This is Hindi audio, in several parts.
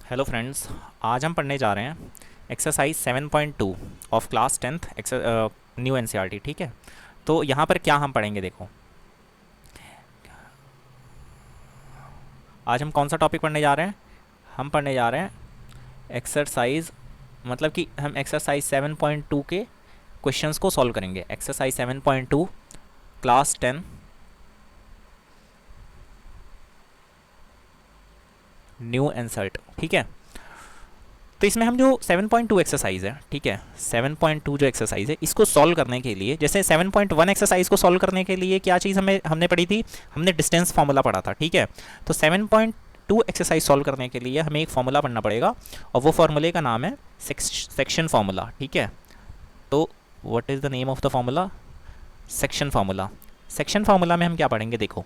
Hello friends. आज हम पढ़ने जा रहे हैं exercise 7.2 of class 10th new NCERT. ठीक है, तो यहाँ पर क्या हम पढ़ेंगे देखो। आज हम कौन सा टॉपिक पढ़ने जा रहे हैं? हम पढ़ने जा रहे हैं एक्सरसाइज, मतलब कि हम एक्सरसाइज 7.2 के क्वेश्चंस को सॉल्व करेंगे। Exercise 7.2 class 10 new NCERT. ठीक है, तो इसमें हम जो 7.2 एक्सरसाइज है, ठीक है, 7.2 जो एक्सरसाइज है इसको सॉल्व करने के लिए, जैसे 7.1 एक्सरसाइज को सॉल्व करने के लिए क्या चीज़ हमने पढ़ी थी? हमने डिस्टेंस फार्मूला पढ़ा था। ठीक है, तो 7.2 एक्सरसाइज सॉल्व करने के लिए हमें एक फार्मूला पढ़ना पड़ेगा और वो फार्मूले का नाम है सेक्शन फार्मूला। ठीक है, तो what is the name of the formula? Section formula. Section formula में हम क्या पढ़ेंगे देखो।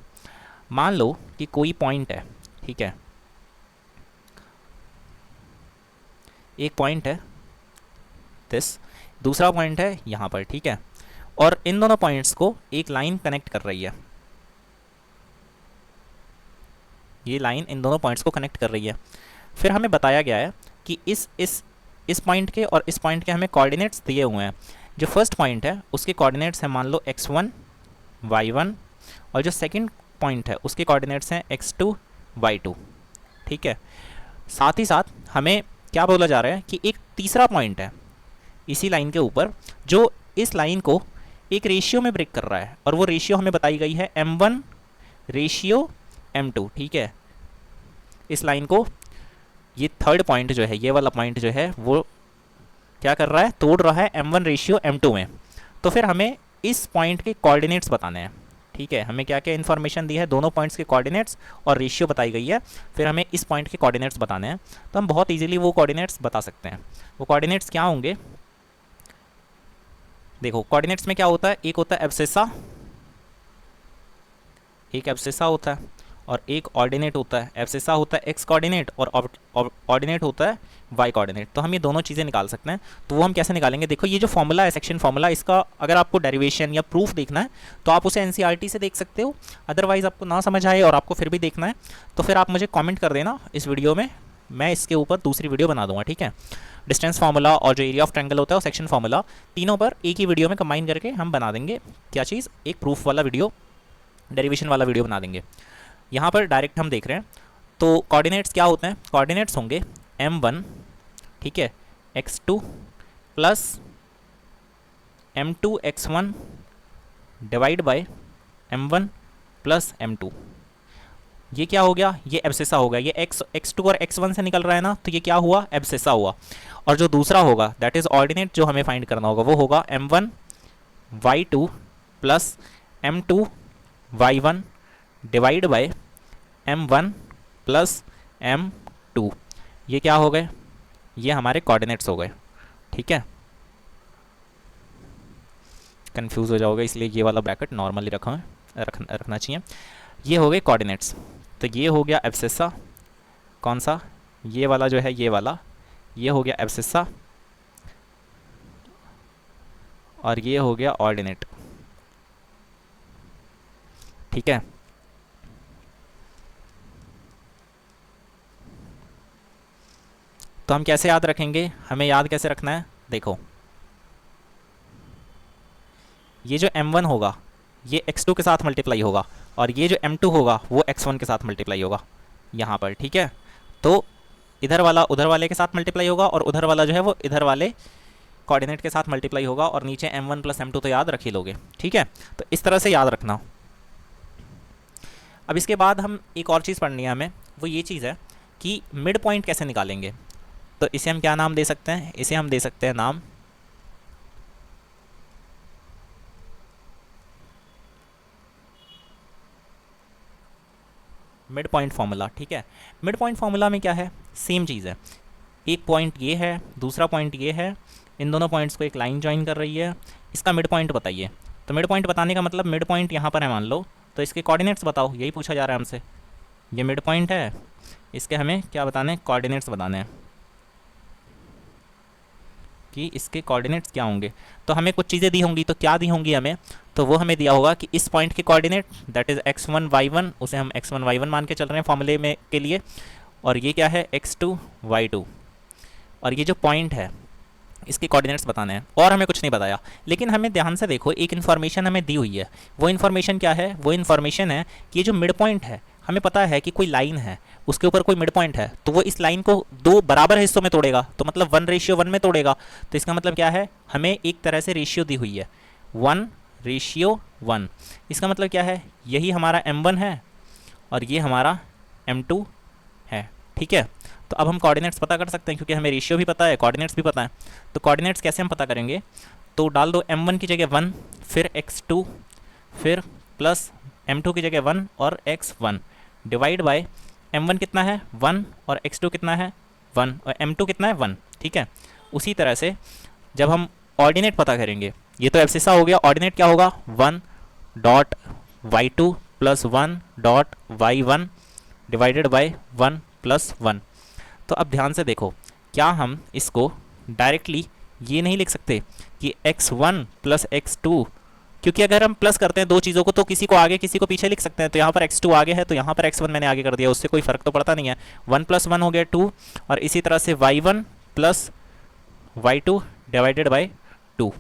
मान लो कि कोई पॉइंट है, ठीक है, एक पॉइंट है दिस, दूसरा पॉइंट है यहाँ पर। ठीक है, और इन दोनों पॉइंट्स को एक लाइन कनेक्ट कर रही है। ये लाइन इन दोनों पॉइंट्स को कनेक्ट कर रही है। फिर हमें बताया गया है कि इस पॉइंट के और इस पॉइंट के हमें कोऑर्डिनेट्स दिए हुए हैं। जो फर्स्ट पॉइंट है उसके कोऑर्डिनेट्स हैं मान लो x1 y1, और जो सेकंड पॉइंट है उसके कोऑर्डिनेट्स हैं x2 y2। ठीक है, साथ ही साथ हमें क्या बोला जा रहा है कि एक तीसरा पॉइंट है इसी लाइन के ऊपर जो इस लाइन को एक रेशियो में ब्रेक कर रहा है, और वो रेशियो हमें बताई गई है m1 रेशियो m2। ठीक है, इस लाइन को ये थर्ड पॉइंट जो है, ये वाला पॉइंट जो है वो क्या कर रहा है? तोड़ रहा है m1 रेशियो m2 में। तो फिर हमें इस पॉइंट के कोऑर्डिनेट्स बताने हैं। ठीक है, हमें क्या क्या इन्फॉर्मेशन दी है? दोनों पॉइंट्स के कोऑर्डिनेट्स और रेशियो बताई गई है। फिर हमें इस पॉइंट के कोऑर्डिनेट्स बताने हैं, तो हम बहुत इजीली वो कोऑर्डिनेट्स बता सकते हैं। वो कोऑर्डिनेट्स क्या होंगे देखो। कोऑर्डिनेट्स में क्या होता है? एक होता है एब्सेसा, एक एब्सेसा होता है और एक ऑर्डिनेट होता है। एब्सेसा होता है एक्स कोऑर्डिनेट और ऑर्डिनेट होता है वाई कोऑर्डिनेट। तो हम ये दोनों चीज़ें निकाल सकते हैं। तो वो हम कैसे निकालेंगे देखो। ये जो फॉर्मूला है सेक्शन फॉर्मूला, इसका अगर आपको डेरिवेशन या प्रूफ देखना है तो आप उसे एनसीईआरटी से देख सकते हो। अदरवाइज़ आपको ना समझ आए और आपको फिर भी देखना है तो फिर आप मुझे कॉमेंट कर देना इस वीडियो में, मैं इसके ऊपर दूसरी वीडियो बना दूंगा। ठीक है, डिस्टेंस फार्मूला और जो एरिया ऑफ ट्रायंगल होता है और सेक्शन फार्मूला, तीनों पर एक ही वीडियो में कंबाइन करके हम बना देंगे क्या चीज़? एक प्रूफ वाला वीडियो, डेरिवेशन वाला वीडियो बना देंगे। यहाँ पर डायरेक्ट हम देख रहे हैं। तो कोऑर्डिनेट्स क्या होते हैं? कोऑर्डिनेट्स होंगे m1, ठीक है, x2 plus m2 x1 divide by m1 plus m2। ये क्या हो गया? ये एब्सेसा हो गया। ये x2 और x1 से निकल रहा है ना, तो ये क्या हुआ? एब्सेसा हुआ। और जो दूसरा होगा दैट इज ऑर्डिनेट, जो हमें फाइंड करना होगा वो होगा m1 y2 plus m2 y1 divide by m1 plus m2। ये क्या हो गए? ये हमारे कोऑर्डिनेट्स हो गए। ठीक है, कंफ्यूज हो जाओगे इसलिए ये वाला ब्रैकेट नॉर्मली रखना चाहिए। ये हो गए कोऑर्डिनेट्स। तो ये हो गया एब्सेसा, कौन सा? ये वाला जो है, ये वाला, ये हो गया एब्सेसा, और ये हो गया ऑर्डिनेट। ठीक है, तो हम कैसे याद रखेंगे? हमें याद कैसे रखना है देखो। ये जो m1 होगा ये x2 के साथ मल्टीप्लाई होगा, और ये जो m2 होगा वो x1 के साथ मल्टीप्लाई होगा यहाँ पर। ठीक है, तो इधर वाला उधर वाले के साथ मल्टीप्लाई होगा और उधर वाला जो है वो इधर वाले कोऑर्डिनेट के साथ मल्टीप्लाई होगा, और नीचे m1 प्लस m2 तो याद रख ही लोगे। ठीक है, तो इस तरह से याद रखना। अब इसके बाद हम एक और चीज़ पढ़नी है हमें, वो ये चीज़ है कि मिड पॉइंट कैसे निकालेंगे। तो इसे हम क्या नाम दे सकते हैं? इसे हम दे सकते हैं नाम मिड पॉइंट फार्मूला। ठीक है, मिड पॉइंट फार्मूला में क्या है? सेम चीज़ है। एक पॉइंट ये है, दूसरा पॉइंट ये है, इन दोनों पॉइंट्स को एक लाइन ज्वाइन कर रही है। इसका मिड पॉइंट बताइए। तो मिड पॉइंट बताने का मतलब, मिड पॉइंट यहाँ पर है मान लो, तो इसके कोऑर्डिनेट्स बताओ, यही पूछा जा रहा है हमसे। ये मिड पॉइंट है, इसके हमें क्या बताने हैं? कोऑर्डिनेट्स बताने हैं कि इसके कोऑर्डिनेट्स क्या होंगे। तो हमें कुछ चीज़ें दी होंगी, तो क्या दी होंगी हमें? तो वो हमें दिया होगा कि इस पॉइंट के coordinate that is x1 y1, उसे हम x1 y1 मान के चल रहे हैं फॉर्मूले में के लिए, और ये क्या है x2 y2, और ये जो पॉइंट है इसके कोऑर्डिनेट्स बताने हैं, और हमें कुछ नहीं बताया। लेकिन हमें ध्यान से देखो, एक इन्फॉर्मेशन हमें दी हुई है। वो इन्फॉर्मेशन क्या है? वो इन्फॉर्मेशन है कि ये जो मिड पॉइंट है, हमें पता है कि कोई लाइन है, उसके ऊपर कोई मिड पॉइंट है, तो वो इस लाइन को दो बराबर हिस्सों में तोड़ेगा, तो मतलब 1:1 में तोड़ेगा। तो इसका मतलब क्या है? हमें एक तरह से रेशियो दी हुई है 1:1। इसका मतलब क्या है? यही हमारा m1 है और ये हमारा m2 है। ठीक है, तो अब हम कोऑर्डिनेट्स पता कर सकते हैं, क्योंकि हमें रेशियो भी पता है, कोऑर्डिनेट्स भी पता है। तो कोऑर्डिनेट्स कैसे हम पता करेंगे? तो डाल दो m1 की जगह 1, फिर x2, फिर प्लस m2 की जगह 1 और x1, डिवाइड बाय m1 कितना है 1 और x2 कितना है 1 और m2 कितना है 1। ठीक है, उसी तरह से जब हम ऑर्डिनेट पता करेंगे, ये तो एब्सिसा हो गया, ऑर्डिनेट क्या होगा 1.y2 plus 1.y1 divided by 1 + 1। तो अब ध्यान से देखो, क्या हम इसको डायरेक्टली ये नहीं लिख सकते कि x1 + x2, क्योंकि अगर हम प्लस करते हैं दो चीज़ों को तो किसी को आगे किसी को पीछे लिख सकते हैं। तो यहाँ पर x2 आगे है तो यहाँ पर x1 मैंने आगे कर दिया, उससे कोई फ़र्क तो पड़ता नहीं है। 1 + 1 हो गया 2, और इसी तरह से y1 + y2 डिवाइडेड बाय 2।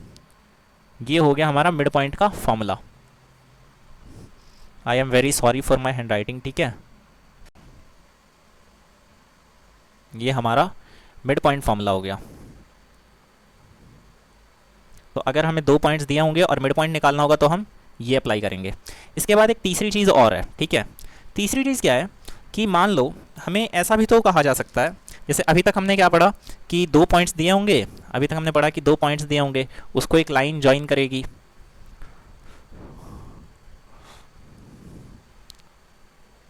ये हो गया हमारा मिड पॉइंट का formula. I am very sorry for my hand writing. ठीक है, ये हमारा मिड पॉइंट फॉर्मूला हो गया। तो अगर हमें 2 पॉइंट्स दिए होंगे और मिड पॉइंट निकालना होगा तो हम ये अप्लाई करेंगे। इसके बाद एक तीसरी चीज़ और है। ठीक है, तीसरी चीज़ क्या है कि मान लो हमें ऐसा भी तो कहा जा सकता है, जैसे अभी तक हमने क्या पढ़ा कि 2 पॉइंट्स दिए होंगे, अभी तक हमने पढ़ा कि 2 पॉइंट्स दिए होंगे, उसको एक लाइन ज्वाइन करेगी,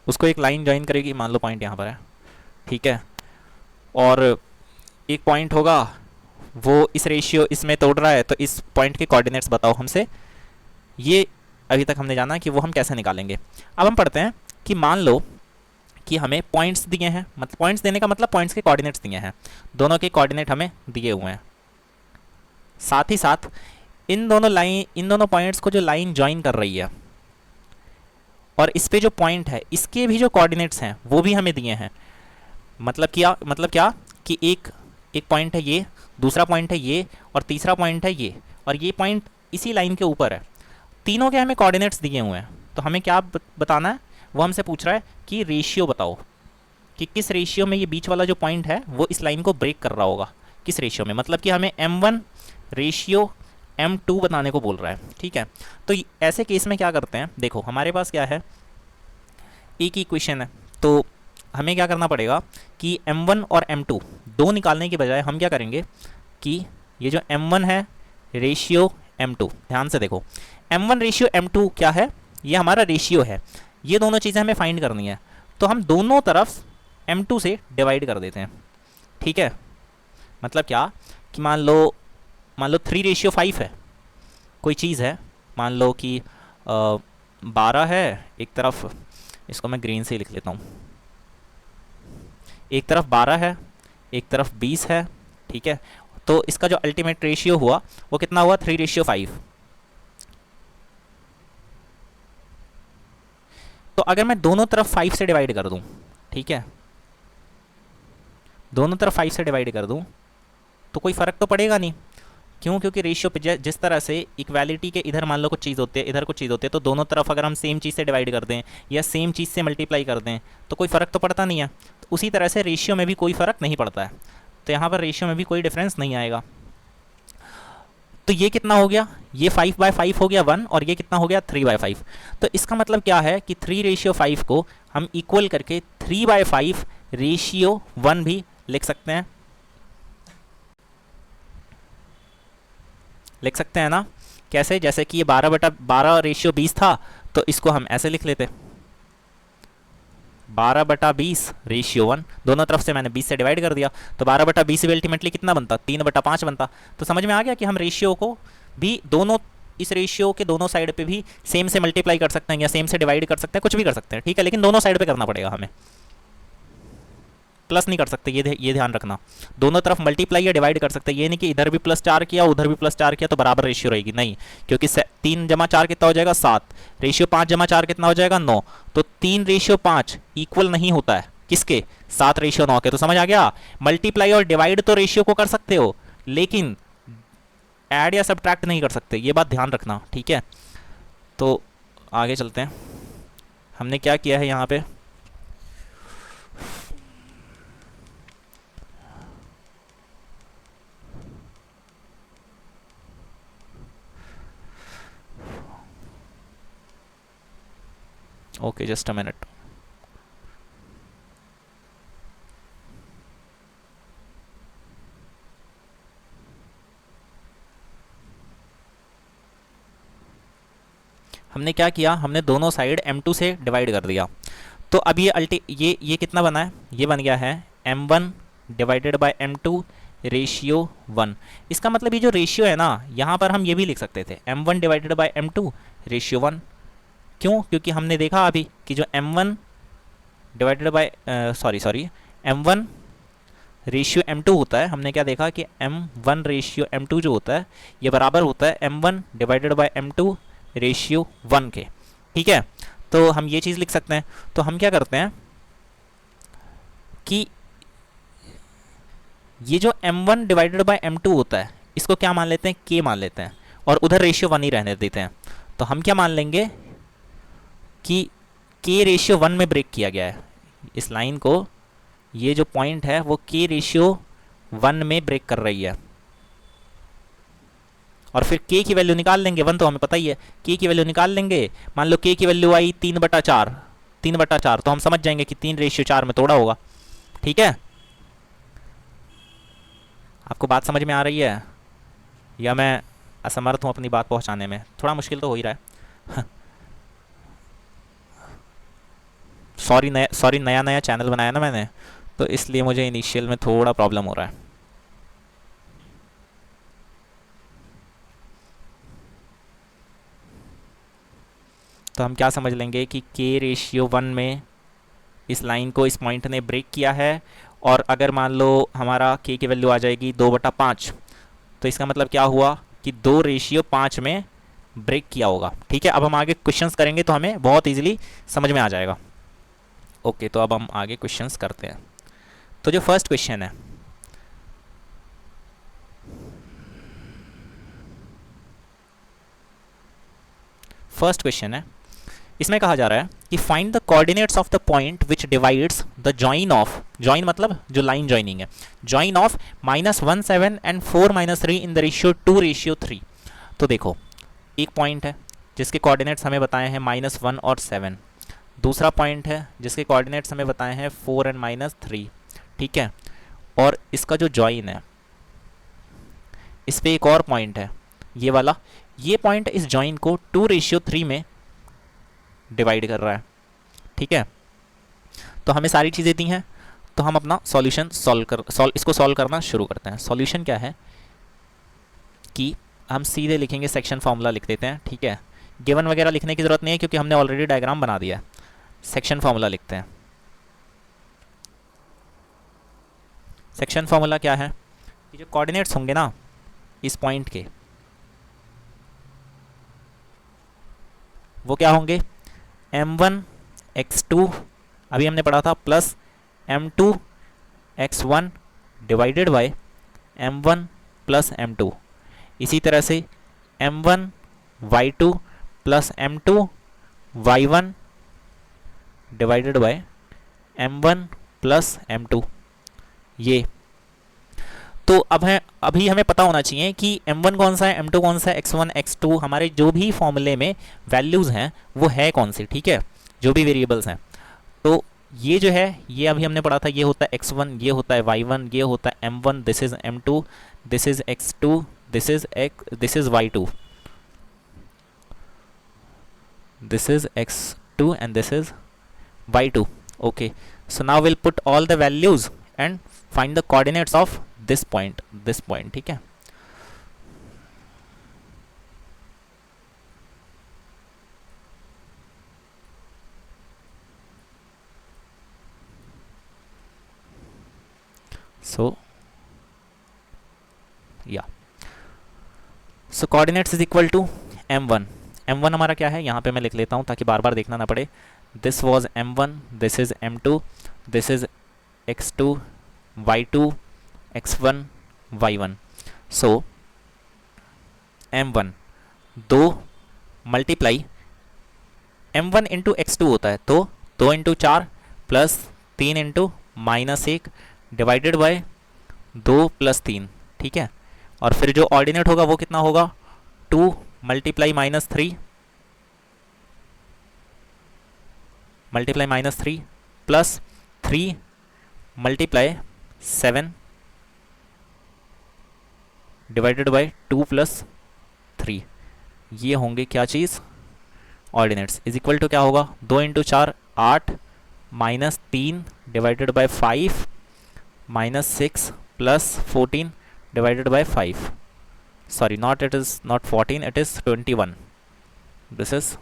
उसको एक लाइन ज्वाइन करेगी, मान लो पॉइंट यहाँ पर है। ठीक है, और एक पॉइंट होगा वो इस रेशियो इसमें तोड़ रहा है, तो इस पॉइंट के कोऑर्डिनेट्स बताओ हमसे। ये अभी तक हमने जाना कि वो हम कैसे निकालेंगे। अब हम पढ़ते हैं कि मान लो कि हमें पॉइंट्स दिए हैं, मतलब पॉइंट्स देने का मतलब पॉइंट्स के कोऑर्डिनेट्स दिए हैं, दोनों के कोऑर्डिनेट हमें दिए हुए हैं। साथ ही साथ इन दोनों पॉइंट्स को जो लाइन ज्वाइन कर रही है और इस पे जो पॉइंट है इसके भी जो कोऑर्डिनेट्स हैं वो भी हमें दिए हैं। मतलब क्या कि एक पॉइंट है ये, दूसरा पॉइंट है ये, और तीसरा पॉइंट है ये, और ये पॉइंट इसी लाइन के ऊपर है। तीनों के हमें कोऑर्डिनेट्स दिए हुए हैं। तो हमें क्या बताना है? वो हमसे पूछ रहा है कि रेशियो बताओ कि किस रेशियो में ये बीच वाला जो पॉइंट है वो इस लाइन को ब्रेक कर रहा होगा, किस रेशियो में। मतलब कि हमें m1 रेशियो m2 बताने को बोल रहा है। ठीक है, तो ऐसे केस में क्या करते हैं, देखो हमारे पास क्या है, एक इक्वेशन है, तो हमें क्या करना पड़ेगा कि m1 और m2 दो निकालने के बजाय हम क्या करेंगे कि ये जो m1 है रेशियो m2, ध्यान से देखो m1 रेशियो m2 क्या है, ये हमारा रेशियो है, ये दोनों चीज़ें हमें फाइंड करनी है। तो हम दोनों तरफ m2 से डिवाइड कर देते हैं। ठीक है, मतलब क्या कि मान लो 3:5 है, कोई चीज़ है, मान लो कि 12 है एक तरफ, इसको मैं ग्रीन से लिख लेता हूँ, एक तरफ 12 है एक तरफ 20 है। ठीक है, तो इसका जो अल्टीमेट रेशियो हुआ वो कितना हुआ 3:5। तो अगर मैं दोनों तरफ 5 से डिवाइड कर दूं, ठीक है, दोनों तरफ 5 से डिवाइड कर दूं तो कोई फ़र्क तो पड़ेगा नहीं। क्यों? क्योंकि रेशियो पे जिस तरह से इक्वालिटी के इधर मान लो कुछ चीज़ होती है, इधर कुछ चीज़ होती है, तो दोनों तरफ अगर हम सेम चीज़ से डिवाइड कर दें या सेम चीज़ से मल्टीप्लाई कर दें तो कोई फ़र्क तो पड़ता नहीं है। तो उसी तरह से रेशियो में भी कोई फ़र्क नहीं पड़ता है, तो यहाँ पर रेशियो में भी कोई डिफरेंस नहीं आएगा। तो ये कितना हो गया, ये 5/5 हो गया 1, और ये कितना हो गया 3/5। तो इसका मतलब क्या है कि 3:5 को हम इक्वल करके 3/5 रेशियो 1 भी लिख सकते हैं, लिख सकते हैं ना। कैसे? जैसे कि ये 12/12 रेशियो 20 था, तो इसको हम ऐसे लिख लेते 12/20 रेशियो 1, दोनों तरफ से मैंने 20 से डिवाइड कर दिया, तो 12/20 भी अल्टीमेटली कितना बनता 3/5 बनता। तो समझ में आ गया कि हम रेशियो को भी दोनों, इस रेशियो के दोनों साइड पे भी सेम से मल्टीप्लाई कर सकते हैं या सेम से डिवाइड कर सकते हैं, कुछ भी कर सकते हैं। ठीक है, लेकिन दोनों साइड पे करना पड़ेगा हमें, प्लस नहीं कर सकते, ये ध्यान रखना। दोनों तरफ मल्टीप्लाई या डिवाइड कर सकते हैं, ये नहीं कि इधर भी +4 किया उधर भी +4 किया तो बराबर रेशियो रहेगी, नहीं, क्योंकि 3 × 4 कितना हो जाएगा 7, रेशियो 5 × 4 कितना हो जाएगा 9। तो 3:5 इक्वल नहीं होता है किसके? 7:9 के। तो समझ आ गया, मल्टीप्लाई और डिवाइड तो रेशियो को कर सकते हो, लेकिन ऐड या सब्ट्रैक्ट नहीं कर सकते, ये बात ध्यान रखना, ठीक है। तो आगे चलते हैं, हमने क्या किया है यहाँ पे, ओके जस्ट अ मिनट। हमने क्या किया, हमने दोनों साइड m2 से डिवाइड कर दिया। तो अब ये कितना बना है, ये बन गया है m1 divided by m2 ratio 1। इसका मतलब ये जो रेशियो है ना, यहाँ पर हम ये भी लिख सकते थे m1 divided by m2 ratio 1। क्यों? क्योंकि हमने देखा अभी कि जो m1 divided by sorry m1 ratio m2 होता है, हमने क्या देखा कि m1 रेशियो m2 जो होता है ये बराबर होता है m1 divided by m2 ratio 1 के, ठीक है। तो हम ये चीज़ लिख सकते हैं। तो हम क्या करते हैं कि ये जो m1 डिवाइडेड बाय m2 होता है इसको क्या मान लेते हैं, k मान लेते हैं, और उधर रेशियो 1 ही रहने देते हैं। तो हम क्या मान लेंगे कि k रेशियो 1 में ब्रेक किया गया है, इस लाइन को, ये जो पॉइंट है वो k रेशियो 1 में ब्रेक कर रही है। और फिर k की वैल्यू निकाल लेंगे, 1 तो हमें पता ही है, k की वैल्यू निकाल लेंगे। मान लो k की वैल्यू आई 3/4, तो हम समझ जाएंगे कि 3:4 में तोड़ा होगा, ठीक है। आपको बात समझ में आ रही है, या मैं असमर्थ हूँ अपनी बात पहुँचाने में? थोड़ा मुश्किल तो हो ही रहा है। सॉरी नया नया चैनल बनाया ना मैंने, तो इसलिए मुझे इनिशियल में थोड़ा प्रॉब्लम हो रहा है। तो हम क्या समझ लेंगे कि k रेशियो 1 में इस लाइन को इस पॉइंट ने ब्रेक किया है, और अगर मान लो हमारा k की वैल्यू आ जाएगी 2/5, तो इसका मतलब क्या हुआ कि 2:5 में ब्रेक किया होगा, ठीक है। अब हम आगे क्वेश्चंस करेंगे तो हमें बहुत इजीली समझ में आ जाएगा। ओके, तो अब हम आगे क्वेश्चंस करते हैं। तो जो फर्स्ट क्वेश्चन है, इसमें कहा जा रहा है कि find the coordinates of the point which divides the join of, join मतलब जो लाइन जॉइनिंग है, join of -1 7 and 4 - 3 in the ratio 2:3। तो देखो, एक पॉइंट है जिसके कोऑर्डिनेट्स हमें बताए हैं -1 और 7, दूसरा पॉइंट है जिसके कोऑर्डिनेट्स हमें बताए हैं 4 और -3, ठीक है। और इसका जो जॉइन है, इस पे एक और पॉइंट है, ये वाला, ये पॉइंट इस जॉइन को 2:3 में डिवाइड कर रहा है, ठीक है। तो हमें सारी चीज़ें दी हैं, तो हम अपना सॉल्यूशन इसको सॉल्व करना शुरू करते हैं। सॉल्यूशन क्या है कि हम सीधे लिखेंगे, सेक्शन फार्मूला लिख देते हैं, ठीक है। गिवन वगैरह लिखने की ज़रूरत नहीं है क्योंकि हमने ऑलरेडी डायग्राम बना दिया है। सेक्शन फार्मूला लिखते हैं। सेक्शन फार्मूला क्या है कि जो कोऑर्डिनेट्स होंगे ना इस पॉइंट के, वो क्या होंगे, m1 x2 अभी हमने पढ़ा था, plus m2 x1 divided by m1 plus m2। इसी तरह से m1 y2 plus m2 y1 divided by m1 plus m2। ये तो अब है, अभी हमें पता होना चाहिए कि m1 कौन सा है, m2 कौन सा है, x1 x2 हमारे जो भी फॉर्मूले में वैल्यूज़ हैं वो है कौन सी, ठीक है, जो भी वेरिएबल्स हैं। तो ये जो है, ये अभी हमने पढ़ा था, ये होता है x1, ये होता है y1, ये होता है m1, this is m2, this is x2, this is y2, this is x2 and this is y2। Okay, so now will put all the values and find the coordinates of this point, ठीक है। So yeah, so coordinates is equal to m1, m1 हमारा क्या है, यहाँ पे मैं लिख लेता हूँ ताकि बार बार देखना ना पड़े. This was m1, this is m2, this is x2, y2, x1, y1. So m1 दो मल्टीप्लाई m1 इंटू x2 होता है, तो 2 into 4 plus 3 into -1 divided by 2 plus 3. ठीक है, और फिर जो ऑर्डिनेट होगा वो कितना होगा, 2 multiply -3 plus 3 multiply 7 divided by 2 plus 3. ये होंगे क्या चीज़, ऑर्डिनेट्स. इज इक्वल टू क्या होगा, 2 into 4 8 -3 divided by 5 -6 plus 14 divided by 5. Sorry, not, it is not 14, it is 21. This is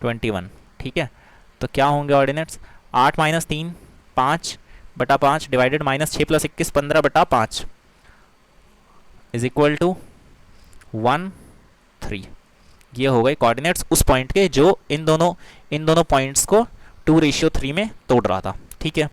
21. ठीक है, तो क्या होंगे ऑर्डिनेट्स, 8 -3 5 बटा 5 डिवाइडेड -6 प्लस 21 15 बटा 5 इज इक्वल टू 1 3. ये हो गए कोऑर्डिनेट्स उस पॉइंट के जो इन दोनों पॉइंट्स को 2:3 में तोड़ रहा था. ठीक है,